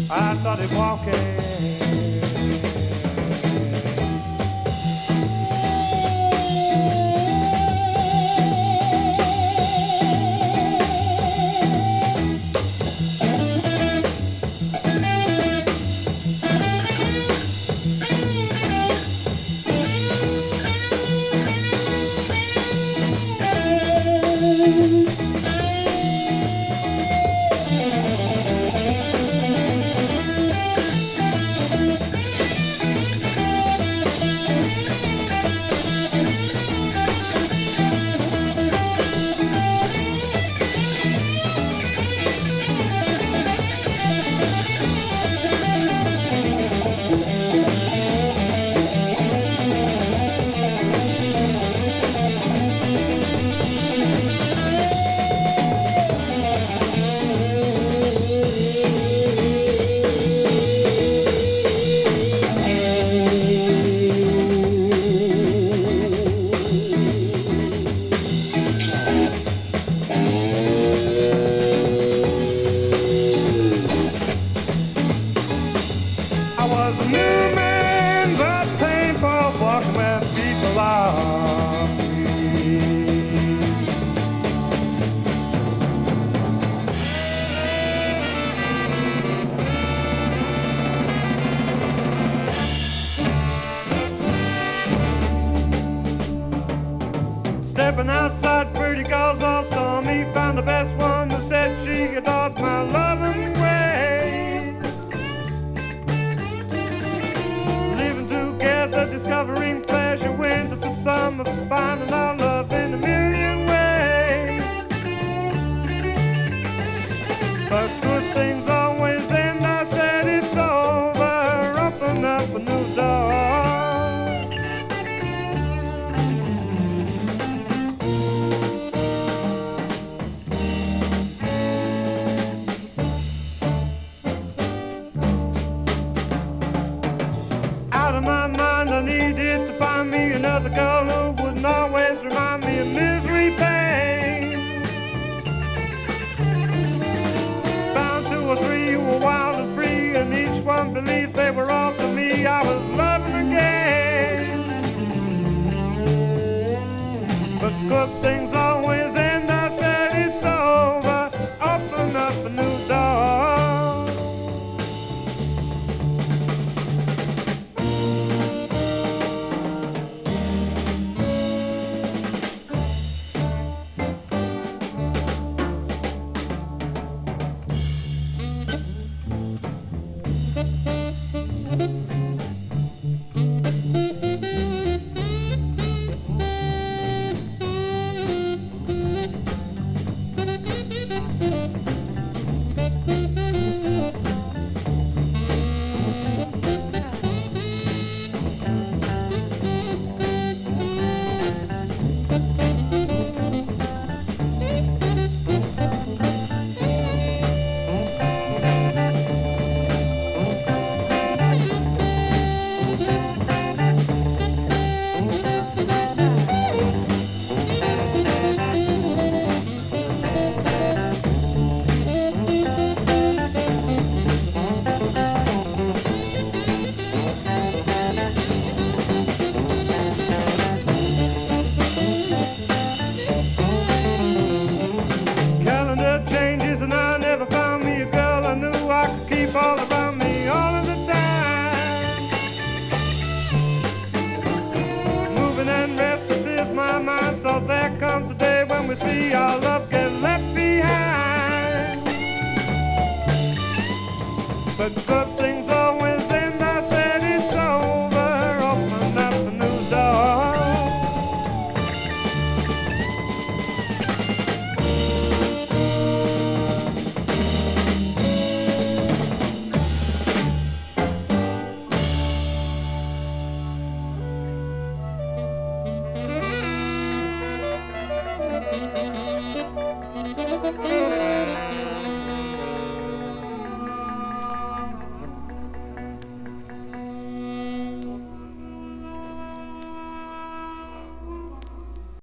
I started walking. I was a new man, but painful, walking where people are free. Stepping outside, pretty girls all saw me, found the best one who said she adored my loving ways. Living together, discovering pleasure, winter's the summer, finding our love in a million ways. But good things always end, I said it's over, open up a new door. Out of my mind, I needed to find me another girl who wouldn't always remind me of misery, pain. Found two or three who were wild and free, and each one believed they were all for me. I was loving again. But good things always end, I said it's over, open up a new door. Calendar changes and I never found me a girl I knew I could keep all around me all of the time. Moving and restless is my mind, so there comes a day when we see our love get left behind. But good things always